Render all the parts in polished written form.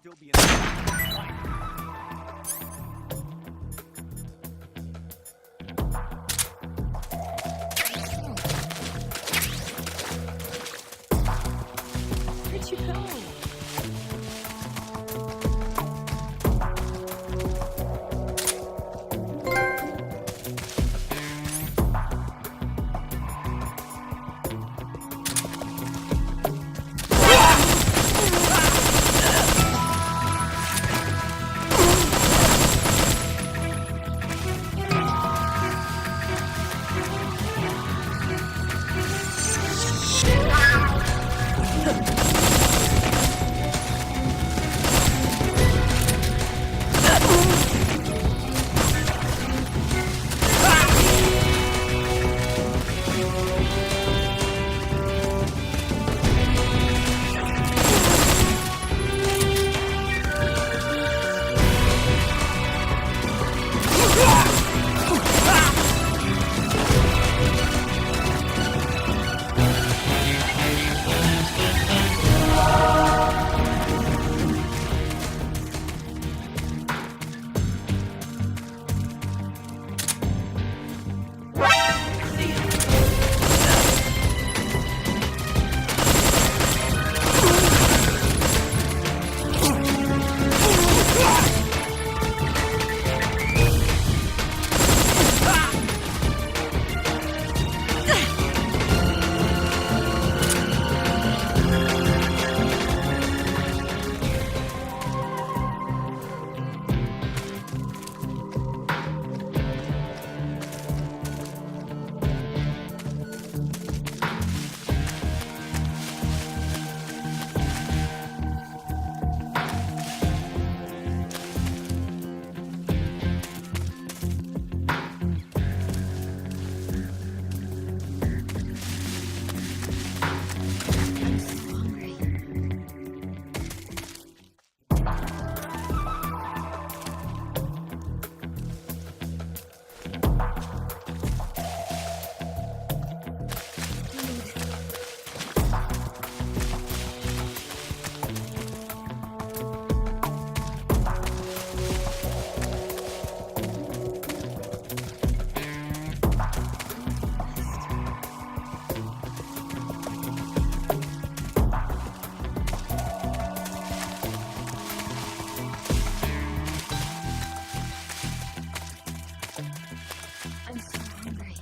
still be in the Where'd you go? I'm so hungry.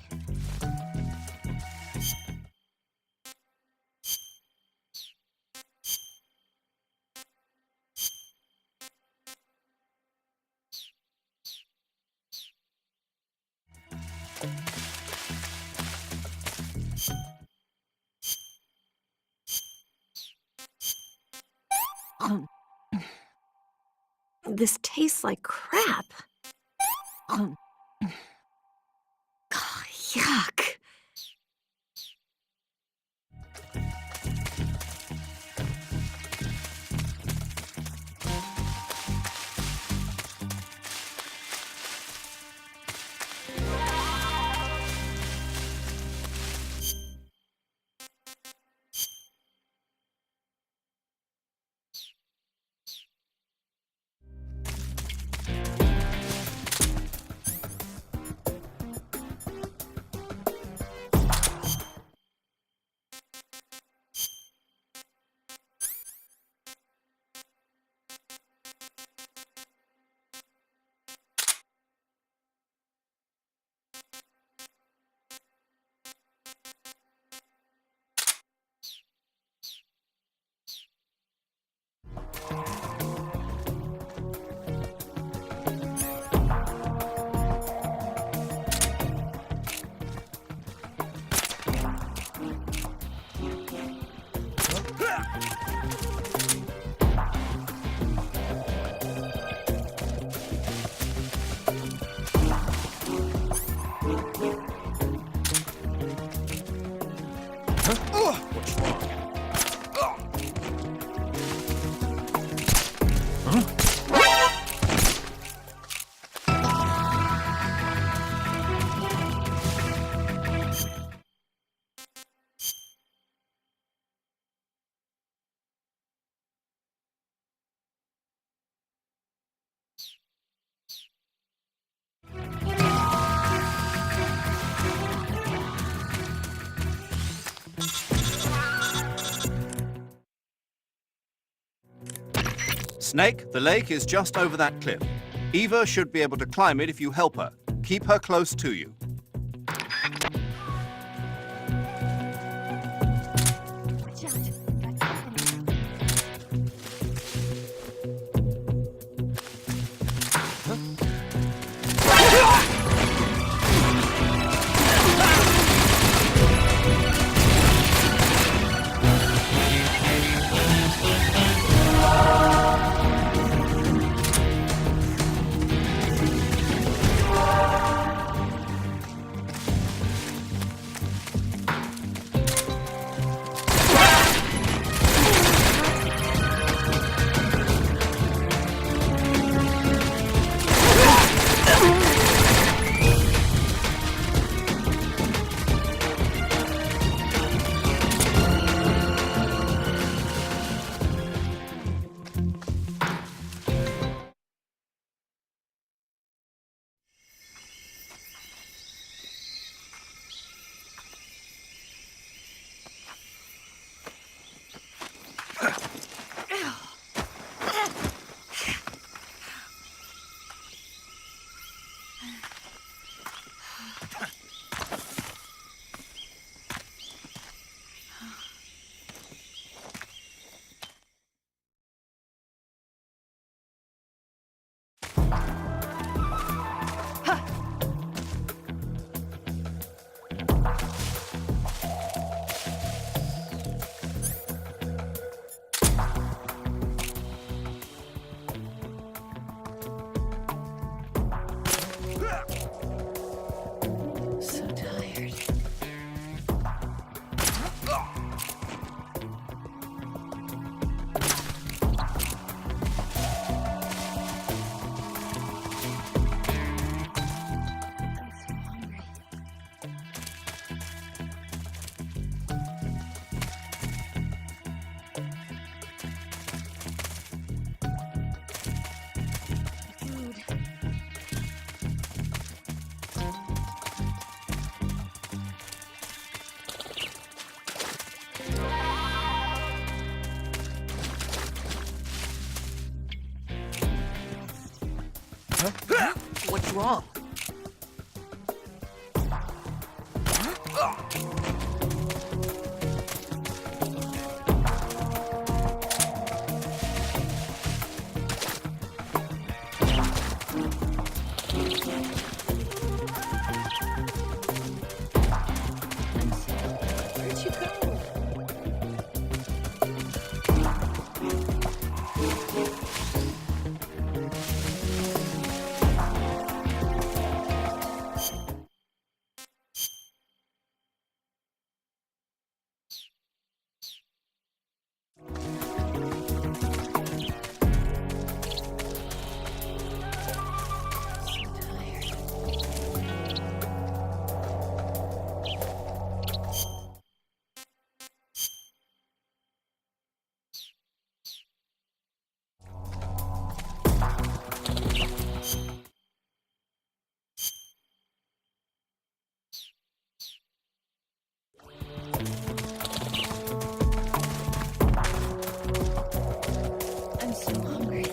This tastes like crap. Yuck. Snake, the lake is just over that cliff. Eva should be able to climb it if you help her. Keep her close to you. Watch out. Got company. So tired. I'm so hungry. Food. What's wrong? Where'd you go? So tired. I'm so hungry.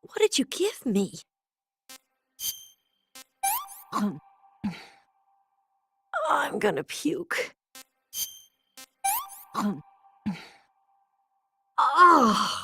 What did you give me? I'm gonna puke. Oh!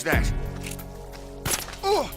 that? Oh!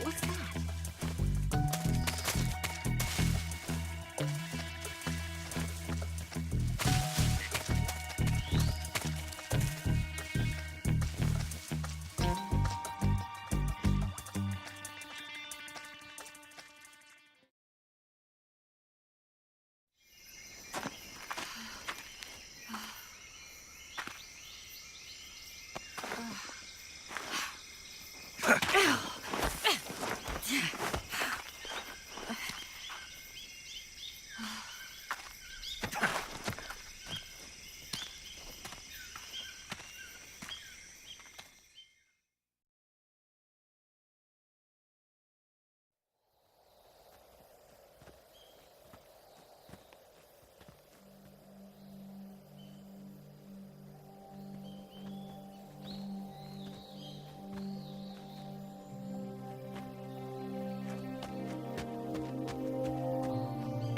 What's that?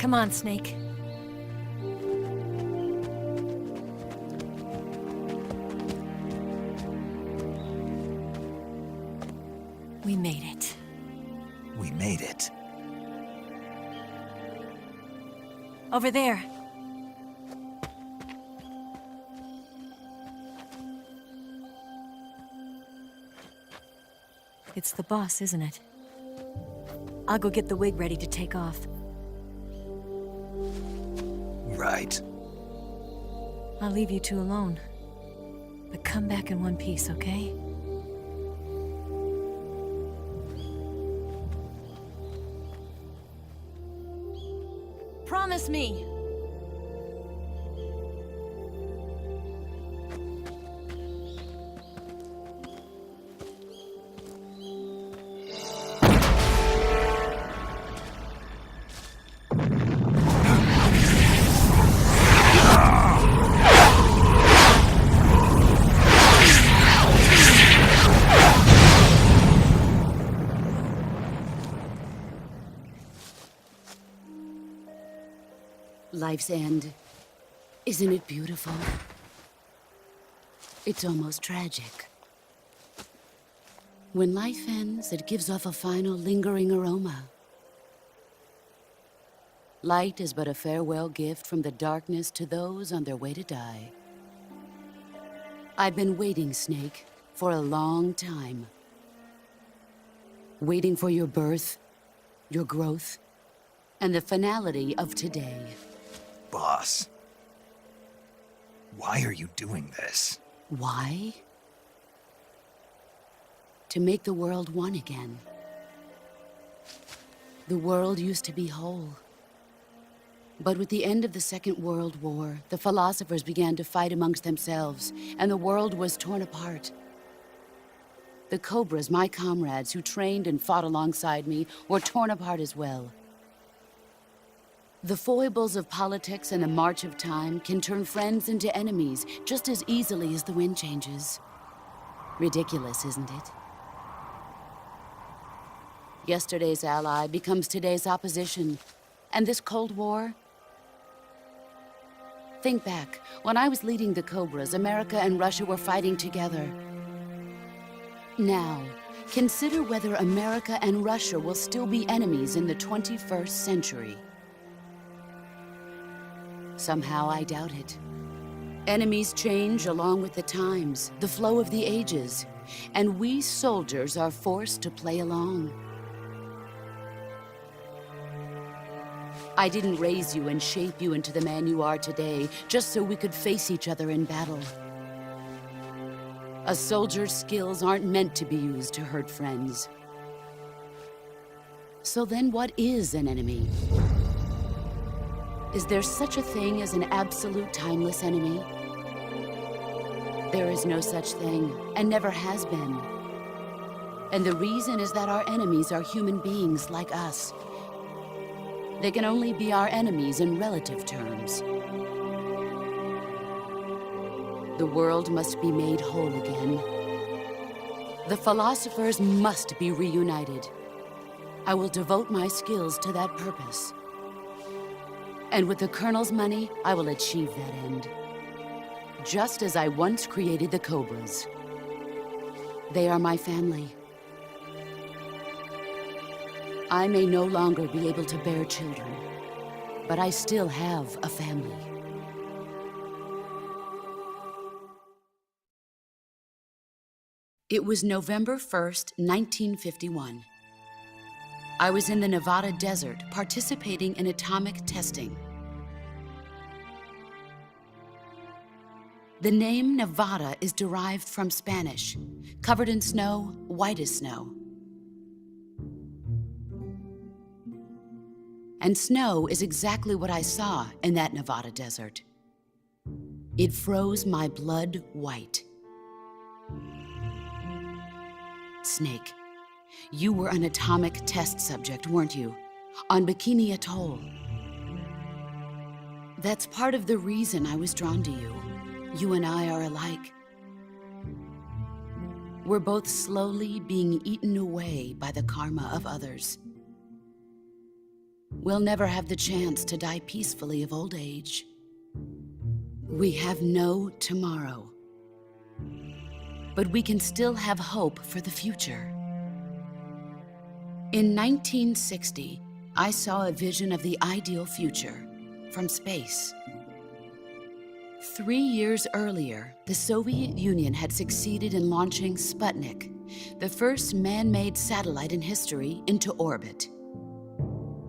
Come on, Snake. We made it. We made it. Over there. It's the boss, isn't it? I'll go get the wig ready to take off. Right. I'll leave you two alone. But come back in one piece, okay? Promise me! Life's end. Isn't it beautiful? It's almost tragic. When life ends, it gives off a final lingering aroma. Light is but a farewell gift from the darkness to those on their way to die. I've been waiting, Snake, for a long time. Waiting for your birth, your growth, and the finality of today. Boss. Why are you doing this? Why? To make the world one again. The world used to be whole. But with the end of the Second World War, the philosophers began to fight amongst themselves, and the world was torn apart. The Cobras, my comrades who trained and fought alongside me, were torn apart as well. The foibles of politics and the march of time can turn friends into enemies just as easily as the wind changes. Ridiculous, isn't it? Yesterday's ally becomes today's opposition. And this Cold War? Think back. When I was leading the Cobras, America and Russia were fighting together. Now, consider whether America and Russia will still be enemies in the 21st century. Somehow I doubt it. Enemies change along with the times, the flow of the ages, and we soldiers are forced to play along. I didn't raise you and shape you into the man you are today just so we could face each other in battle. A soldier's skills aren't meant to be used to hurt friends. So then what is an enemy? Is there such a thing as an absolute timeless enemy? There is no such thing, and never has been. And the reason is that our enemies are human beings like us. They can only be our enemies in relative terms. The world must be made whole again. The philosophers must be reunited. I will devote my skills to that purpose. And with the Colonel's money, I will achieve that end. Just as I once created the Cobras. They are my family. I may no longer be able to bear children, but I still have a family. It was November 1st, 1951. I was in the Nevada desert participating in atomic testing. The name Nevada is derived from Spanish, covered in snow, white as snow. And snow is exactly what I saw in that Nevada desert. It froze my blood white. Snake, you were an atomic test subject, weren't you? On Bikini Atoll. That's part of the reason I was drawn to you. You and I are alike. We're both slowly being eaten away by the karma of others. We'll never have the chance to die peacefully of old age. We have no tomorrow. But we can still have hope for the future. In 1960, I saw a vision of the ideal future from space. 3 years earlier, the Soviet Union had succeeded in launching Sputnik, the first man-made satellite in history, into orbit.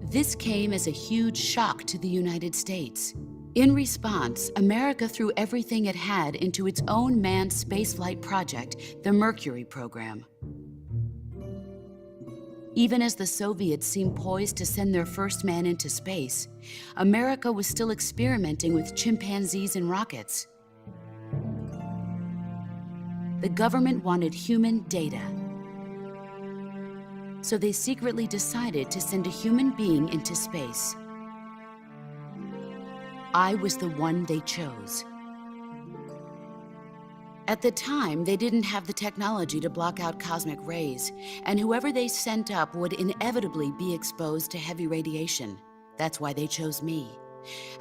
This came as a huge shock to the United States. In response, America threw everything it had into its own manned spaceflight project, the Mercury program. Even as the Soviets seemed poised to send their first man into space, America was still experimenting with chimpanzees and rockets. The government wanted human data. So they secretly decided to send a human being into space. I was the one they chose. At the time, they didn't have the technology to block out cosmic rays, and whoever they sent up would inevitably be exposed to heavy radiation. That's why they chose me.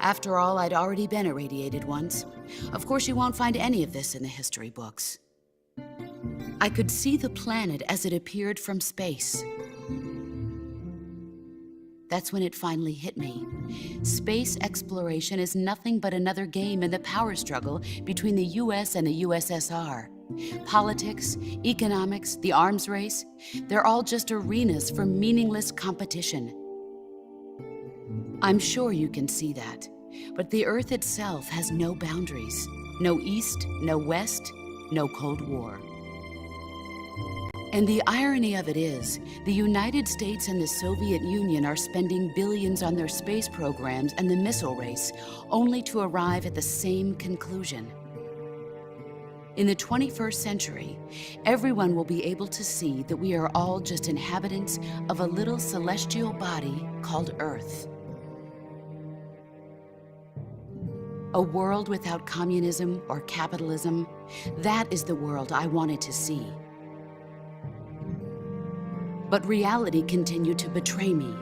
After all, I'd already been irradiated once. Of course, you won't find any of this in the history books. I could see the planet as it appeared from space. That's when it finally hit me. Space exploration is nothing but another game in the power struggle between the US and the USSR. Politics, economics, the arms race, they're all just arenas for meaningless competition. I'm sure you can see that, but the Earth itself has no boundaries. No East, no West, no Cold War. And the irony of it is, the United States and the Soviet Union are spending billions on their space programs and the missile race, only to arrive at the same conclusion. In the 21st century, everyone will be able to see that we are all just inhabitants of a little celestial body called Earth. A world without communism or capitalism, that is the world I wanted to see. But reality continued to betray me.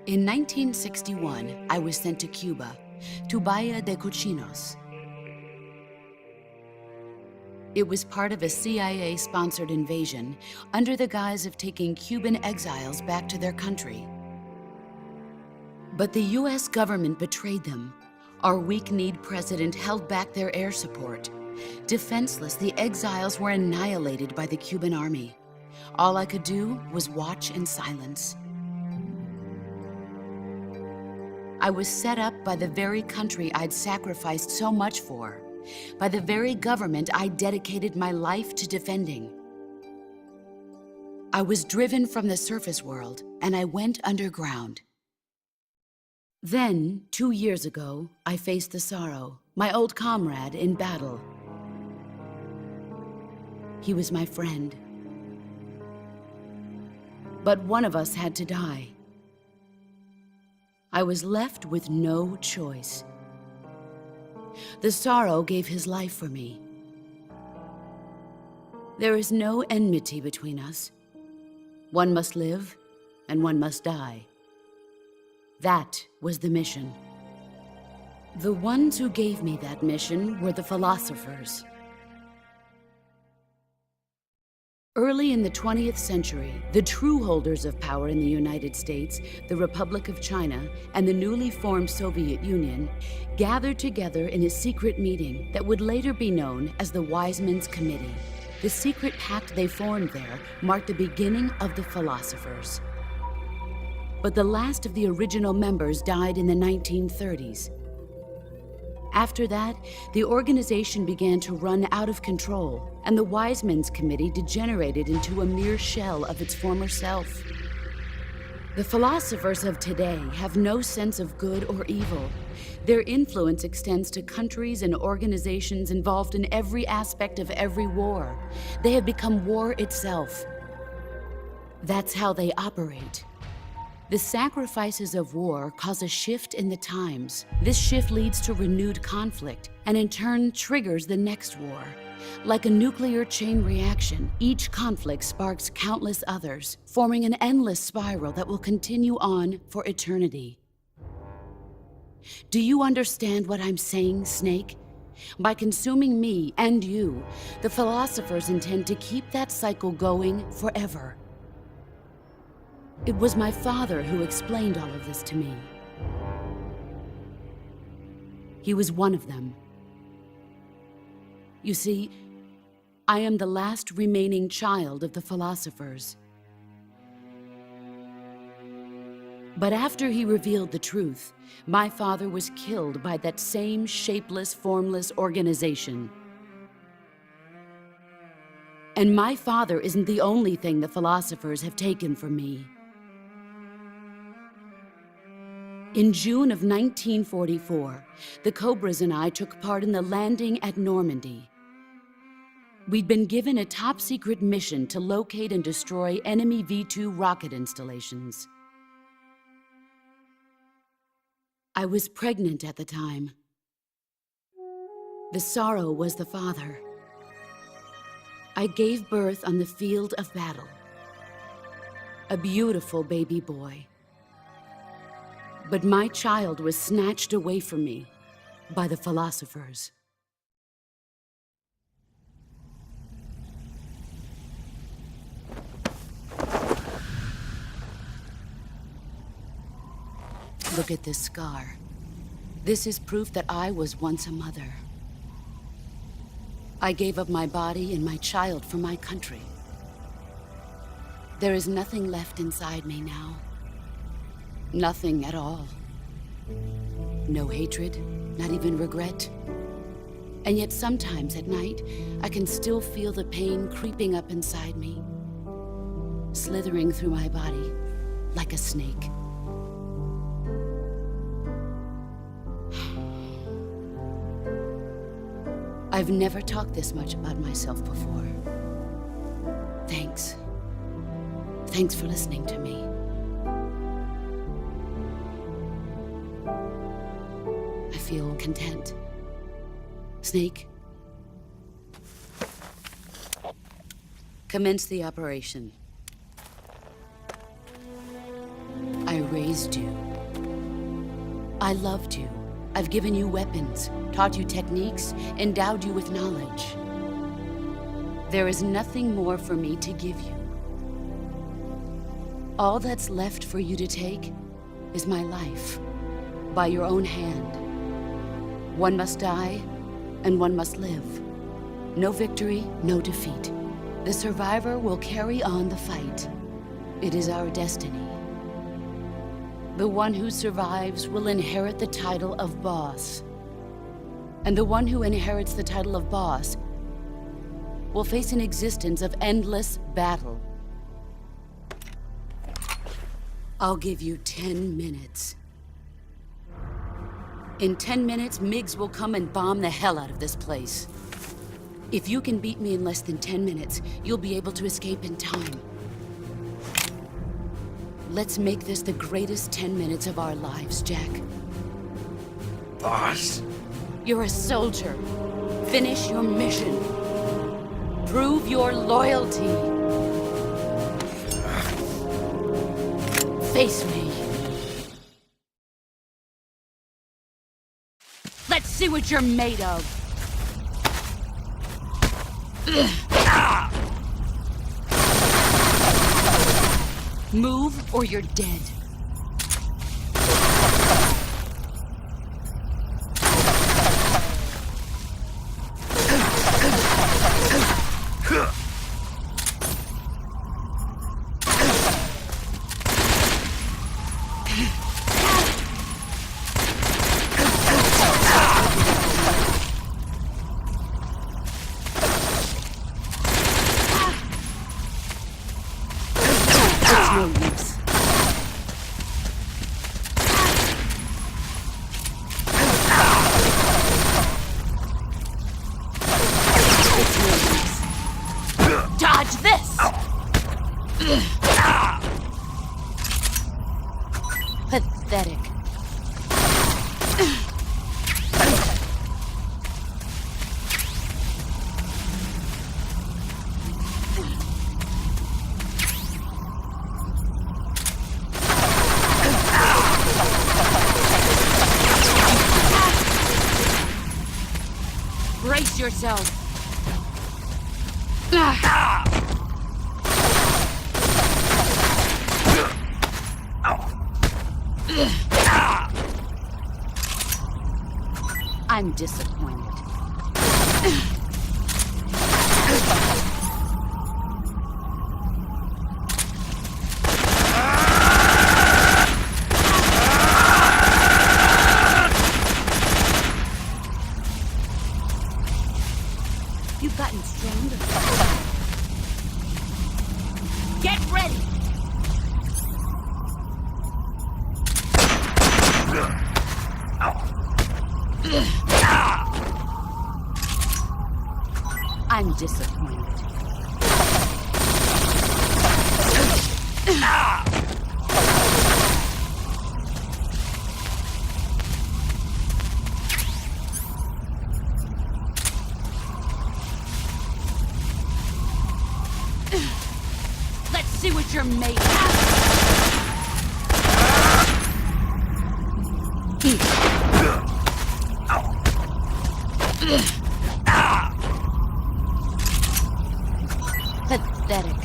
In 1961, I was sent to Cuba, to Bahia de Cochinos. It was part of a CIA-sponsored invasion under the guise of taking Cuban exiles back to their country. But the US government betrayed them. Our weak-kneed president held back their air support. Defenseless, the exiles were annihilated by the Cuban army. All I could do was watch in silence. I was set up by the very country I'd sacrificed so much for, by the very government I dedicated my life to defending. I was driven from the surface world, and I went underground. Then, 2 years ago, I faced the Sorrow, my old comrade in battle. He was my friend. But one of us had to die. I was left with no choice. The Sorrow gave his life for me. There is no enmity between us. One must live, and one must die. That was the mission. The ones who gave me that mission were the philosophers. Early in the 20th century, the true holders of power in the United States, the Republic of China, and the newly formed Soviet Union gathered together in a secret meeting that would later be known as the Wise Men's Committee. The secret pact they formed there marked the beginning of the philosophers. But the last of the original members died in the 1930s. After that, the organization began to run out of control, and the Wise Men's Committee degenerated into a mere shell of its former self. The philosophers of today have no sense of good or evil. Their influence extends to countries and organizations involved in every aspect of every war. They have become war itself. That's how they operate. The sacrifices of war cause a shift in the times. This shift leads to renewed conflict, and in turn triggers the next war. Like a nuclear chain reaction, each conflict sparks countless others, forming an endless spiral that will continue on for eternity. Do you understand what I'm saying, Snake? By consuming me and you, the philosophers intend to keep that cycle going forever. It was my father who explained all of this to me. He was one of them. You see, I am the last remaining child of the philosophers. But after he revealed the truth, my father was killed by that same shapeless, formless organization. And my father isn't the only thing the philosophers have taken from me. In June of 1944, the Cobras and I took part in the landing at Normandy. We'd been given a top-secret mission to locate and destroy enemy V-2 rocket installations. I was pregnant at the time. The Sorrow was the father. I gave birth on the field of battle. A beautiful baby boy. But my child was snatched away from me by the philosophers. Look at this scar. This is proof that I was once a mother. I gave up my body and my child for my country. There is nothing left inside me now. Nothing at all. No hatred, not even regret. And yet sometimes at night, I can still feel the pain creeping up inside me, slithering through my body like a snake. I've never talked this much about myself before. Thanks. Thanks for listening to me. I feel content. Snake, commence the operation. I raised you. I loved you. I've given you weapons, taught you techniques, endowed you with knowledge. There is nothing more for me to give you. All that's left for you to take is my life, by your own hand. One must die, and one must live. No victory, no defeat. The survivor will carry on the fight. It is our destiny. The one who survives will inherit the title of boss. And the one who inherits the title of boss will face an existence of endless battle. I'll give you 10 minutes. In 10 minutes, Miggs will come and bomb the hell out of this place. If you can beat me in less than 10 minutes, you'll be able to escape in time. Let's make this the greatest 10 minutes of our lives, Jack. Boss? You're a soldier. Finish your mission. Prove your loyalty. Face me. Let's see what you're made of. Move or you're dead. It's no use. Dodge this! Pathetic. Brace yourself. I'm disappointed. You've gotten stronger. Get ready! I'm disappointed. Let's see what you're made Pathetic.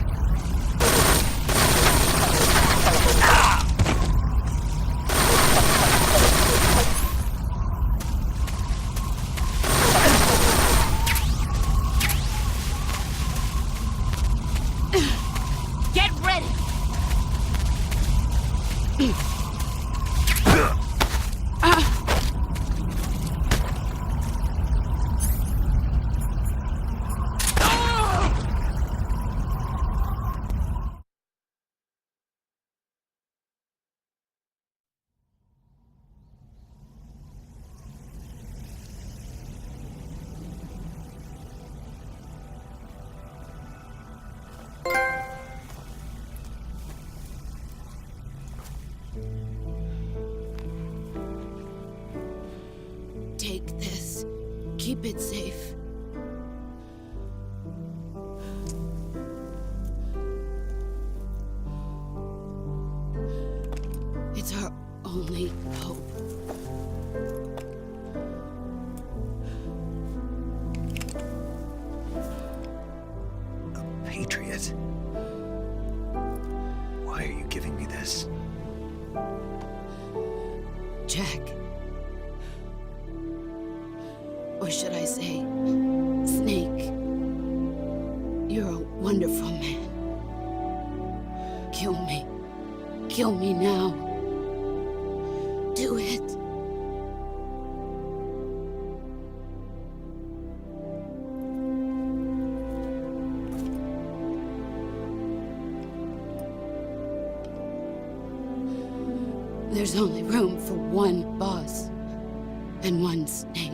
Get ready! Take this. Keep it safe. It's our only hope. A patriot? Why are you giving me this? Jack. Or should I say, Snake? You're a wonderful man. Kill me. Kill me now. Do it. There's only room for one boss. than one snake.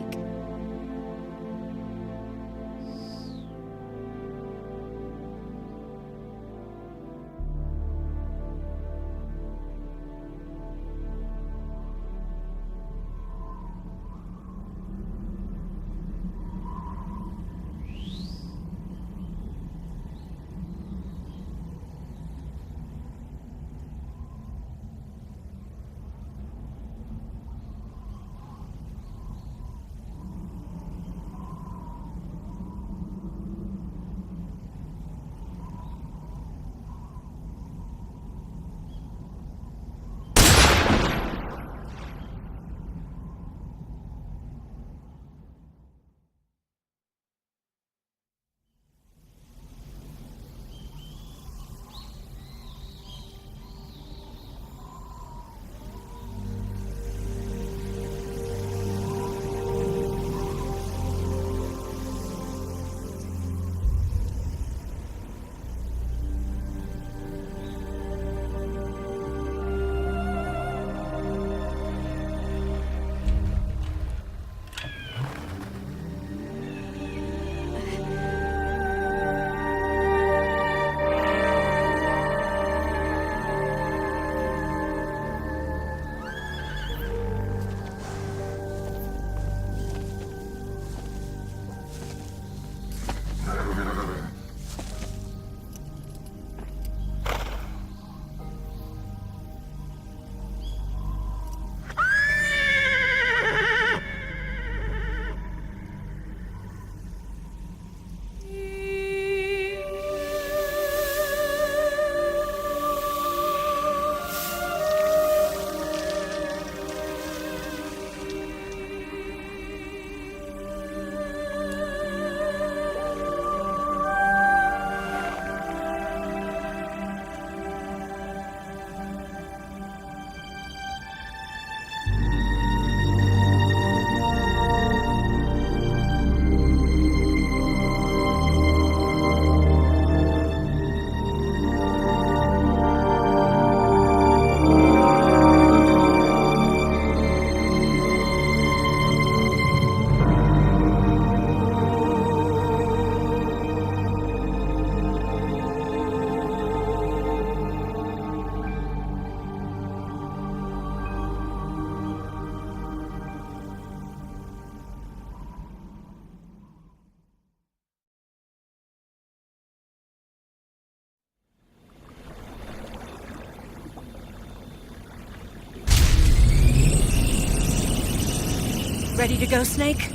Ready to go, Snake?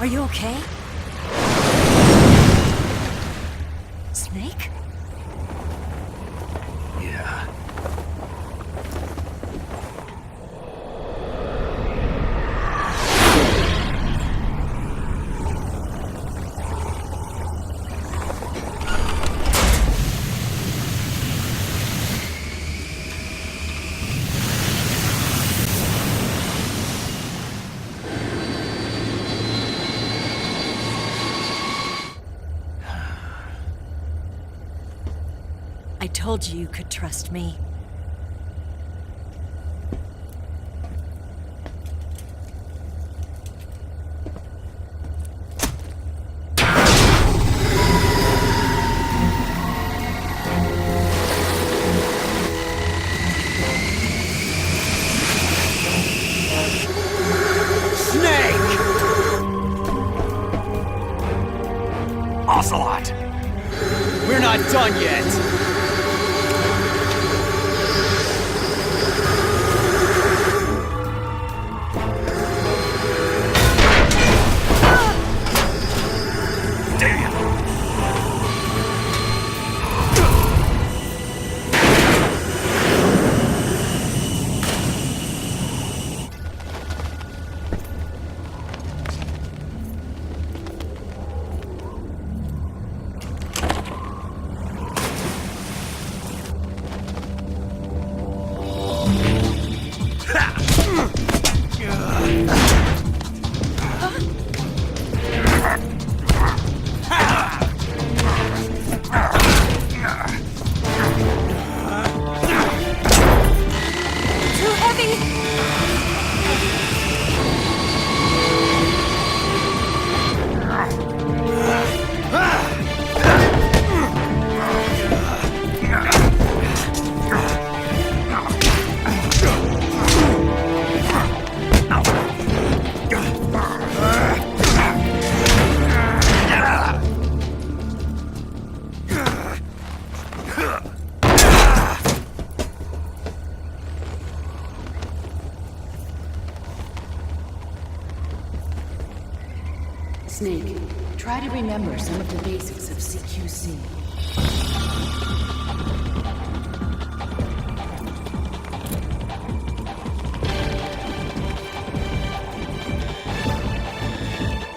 Are you okay? Snake? Yeah. I told you you could trust me. Snake! Ocelot! We're not done yet! Snake, try to remember some of the basics of CQC.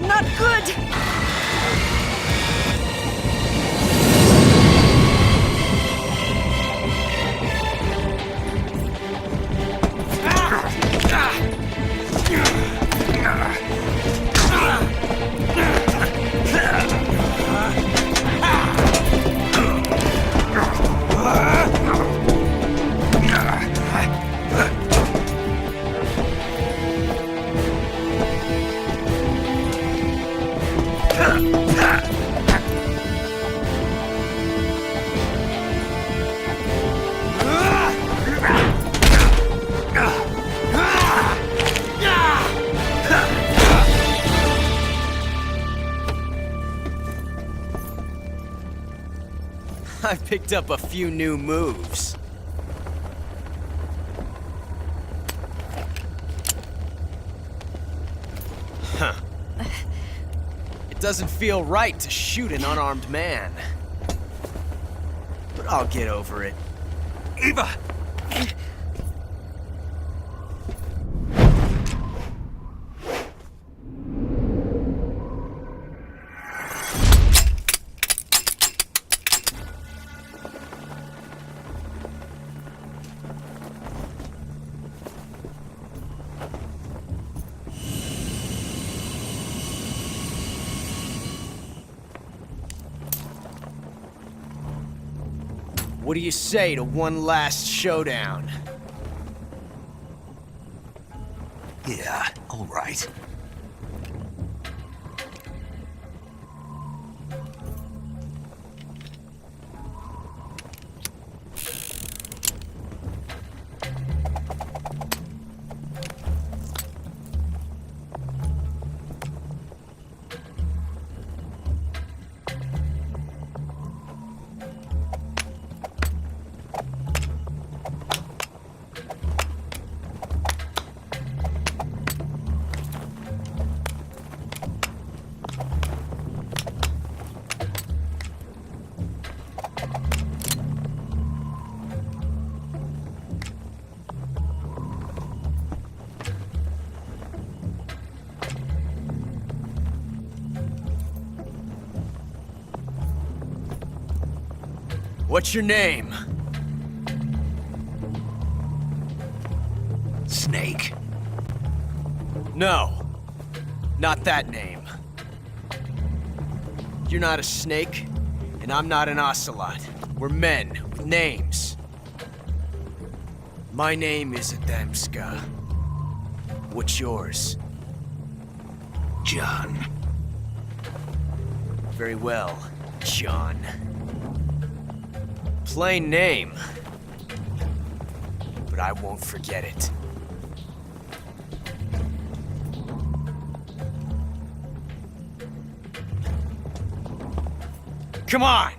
Not good! I picked up a few new moves. Huh. It doesn't feel right to shoot an unarmed man. But I'll get over it. Eva! What do you say to one last showdown? Yeah, all right. What's your name? Snake. No. Not that name. You're not a snake, and I'm not an ocelot. We're men with names. My name is Adamska. What's yours? John. Very well, John. Plain name. But I won't forget it. Come on!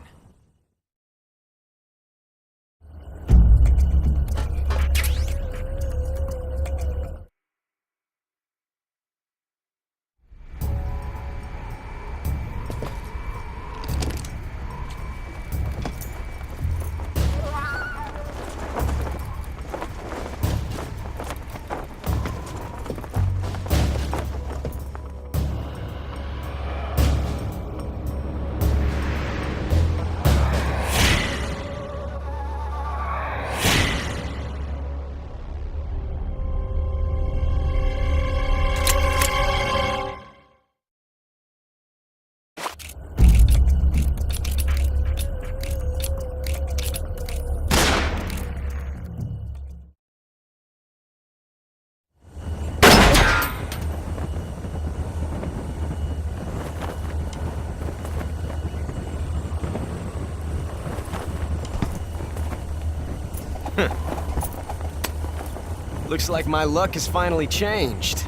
Looks like my luck has finally changed.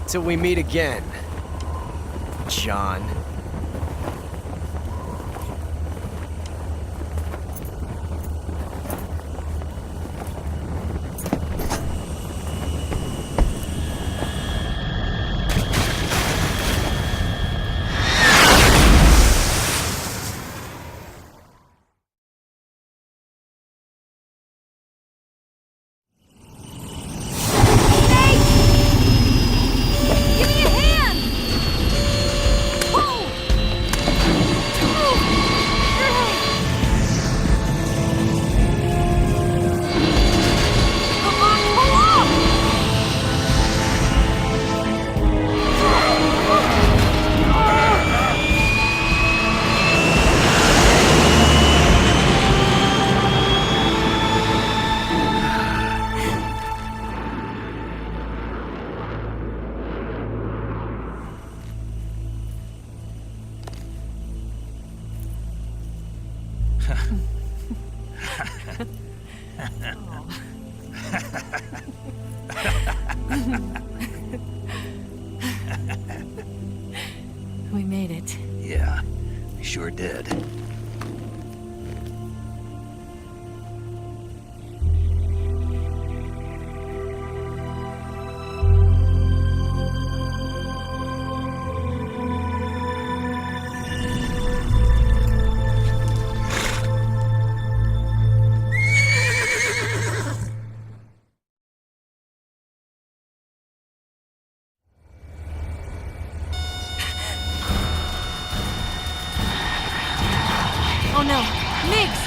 Till we meet again, John. We made it. Yeah, we sure did. Oh no! Migs!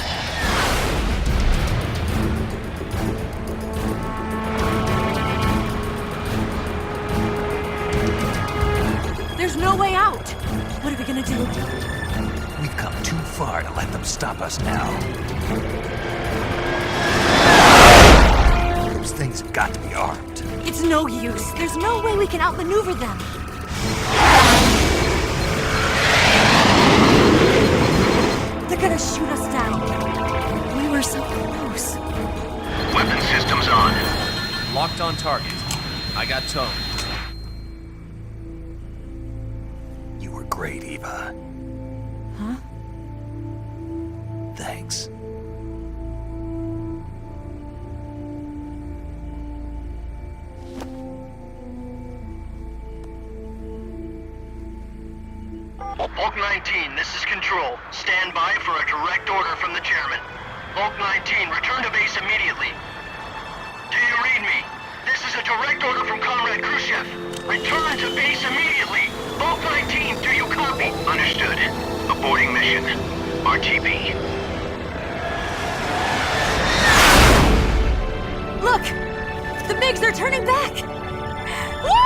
There's no way out! What are we gonna do? We've come too far to let them stop us now. Those things have got to be armed. It's no use. There's no way we can outmaneuver them. They're gonna shoot us down. We were so close. Weapon systems on. Locked on target. I got towed. You were great, Eva. Huh? Thanks. Hulk 19, this is Control. Stand by for a direct order from the chairman. Hulk 19, return to base immediately. Do you read me? This is a direct order from Comrade Khrushchev. Return to base immediately. Hulk 19, do you copy? Understood. Aborting mission. RTB. Look! The MiGs are turning back! Woo!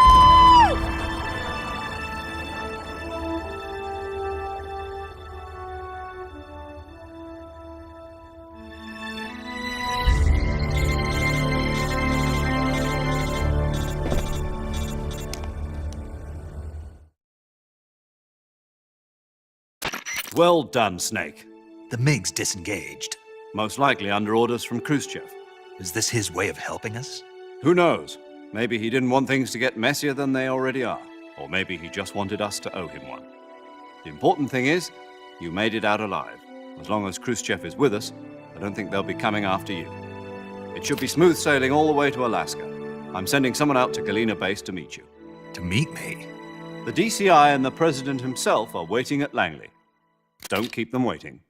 Well done, Snake. The MiGs disengaged. Most likely under orders from Khrushchev. Is this his way of helping us? Who knows? Maybe he didn't want things to get messier than they already are. Or maybe he just wanted us to owe him one. The important thing is, you made it out alive. As long as Khrushchev is with us, I don't think they'll be coming after you. It should be smooth sailing all the way to Alaska. I'm sending someone out to Galena Base to meet you. To meet me? The DCI and the President himself are waiting at Langley. Don't keep them waiting.